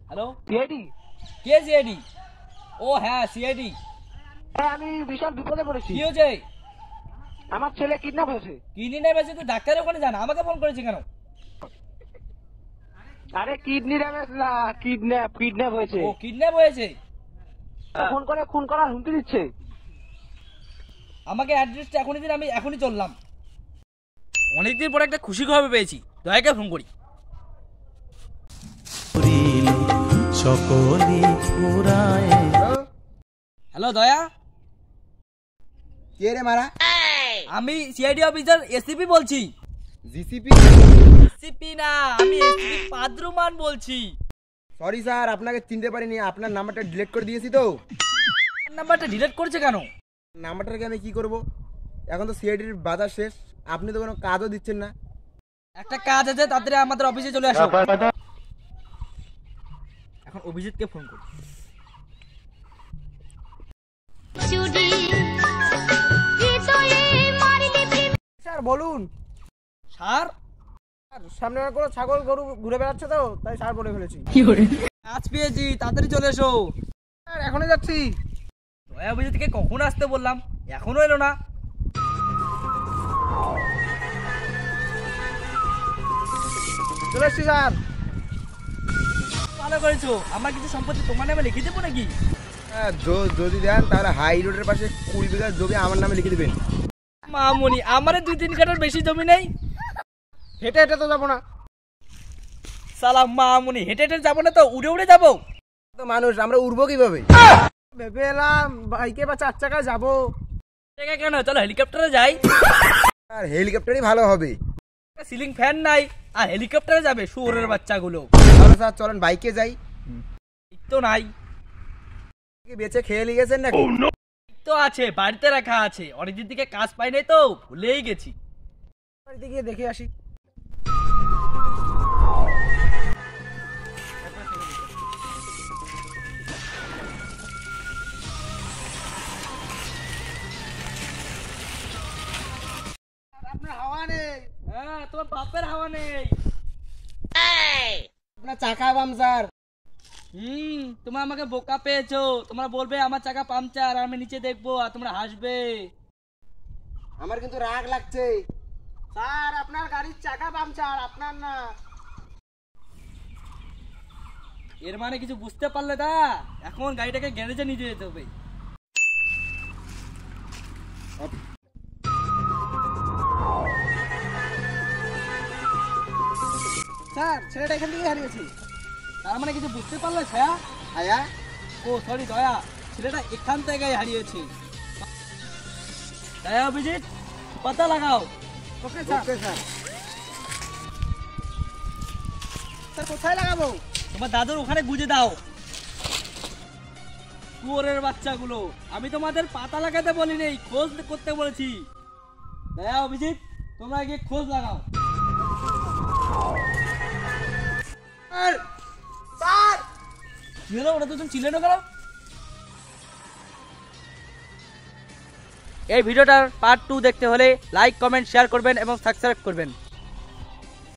Hello CID, কে CID? ও হ্যাঁ CID. আমি বিশাল বিপদে পড়েছি। কি হয়েছে? আমার ছেলে কিডন্যাপ হয়েছে। কিডন্যাপ হয়েছে? তুই ডাক্তারের ওখানে জানা, আমাকে ফোন করেছি কেন? আরে কিডনি ড্যামেজ না, কিডন্যাপ হয়েছে। ও কিডন্যাপ হয়েছে? ফোন করে খুন করার হুমকি দিচ্ছে। আমাকে অ্যাড্রেসটা এখনই দিন, আমি এখনই চললাম। অনেকদিন পর একটা খুশি খবর পেয়েছি, দয়াকে ফোন করি। হ্যালো দয়া। কে রে মারা? আমি সিআইডি অফিসার এসিপি বলছি। জিসিপি? এসিপি না, আমি এসিপি পাদ্রুমান বলছি। সরি স্যার, আপনাকে চিনতে পারিনি, আপনার নাম্বারটা ডিলিট করে দিয়েছি তো। নাম্বারটা ডিলিট করেছে কেন? নাম্বারটাকে আমি কি করব? এখন তো সিআইডির বাজার শেষ, আপনি তো কোনো কাজও দিচ্ছেন না। একটা কাজ আছে, তাড়াতাড়ি আমাদের অফিসে চলে আসো। এখন অভিজিৎকে ফোন করি। স্যার বলুন। স্যার সামনে কোনো ছাগল গরু ঘুরে বেড়াচ্ছে তো, তাই স্যার বলে ফেলেছি। কাজ পেয়েছি, তাড়াতাড়ি চলে এসো। স্যার এখনই যাচ্ছি। দয়া অভিজিৎকে কখন আসতে বললাম, এখনো এলো না। চলে এসছি স্যার। ভালো করেছো, আমার কিছু সম্পত্তি তোমার নামে লিখে দেবো নাকি? হ্যাঁ, যদি দেন তাহলে হাই রোডের পাশে 20 বিঘা জমি আমার নামে লিখে দেবেন। মামুনি, আমারে 2-3 কাঠার বেশি জমি নেই। হেঁটে হেঁটে তো যাবো না। সালাম মামুনি, হেঁটে হেঁটে যাবো না তো উড়ে উড়ে যাবো। তো মানুষ, আমরা উড়বো কিভাবে? ভেবে এলাম বাইকে বা 4 চাকায় যাবো। জায়গা কেন, চলো হেলিকপ্টারে যাই। আর হেলিকপ্টারই ভালো হবে। সিলিং ফ্যান নাই, আর হেলিকপ্টারে যাবে শুয়োরের বাচ্চাগুলো। তাহলে স্যার চলেন বাইকে যাই। তো নাই, বেঁচে খেয়ে লিগেছেন নাকি? তো আছে, বাড়িতে রাখা আছে, অনেকদিন থেকে কাজ পাই নাই তো ভুলেই গেছি। বাড়িতে গিয়ে দেখে আসি। আপনার হাওয়া নেই। হ্যাঁ, তোমার বাপের হাওয়া নেই। আপনার চাকা পাংচার। তোমরা আমাকে বোকা পেয়েছো। তোমরা বলবে আমার চাকা পাংচার, আর আমি নিচে দেখবো আর তোমরা হাসবে। আমার কিন্তু রাগ লাগছে। স্যার আপনার গাড়ির চাকা পাংচার, আপনার না। এর মানে কিছু বুঝতে পারলে দা? এখন গাড়িটাকে গ্যারেজে নিয়ে যেতে হবে। স্যার ছেলেটা এখান থেকে হারিয়েছে। তার মানে কিছু বুঝতে পারলে ছায়া? আয়া? ও সরি দয়া, ছেলেটা এখান থেকে হারিয়েছে। দয়া অভিজিৎ, পাতা লাগাও। Okay sir. Okay sir. Sir কোথায় লাগাবো? তোমার দাদুর ওখানে গুজে দাও। শুয়োরের বাচ্চাগুলো, আমি তোমাদের পাতা লাগাতে বলি নেই, খোঁজ করতে বলেছি। দয়া অভিজিৎ, তোমরা গিয়ে খোঁজ লাগাও। স্যার কি হলো, ওটা দুজন চিল্লানো কেন? এই ভিডিওটার পার্ট 2 দেখতে হলে লাইক, কমেন্ট, শেয়ার করবেন এবং সাবস্ক্রাইব করবেন।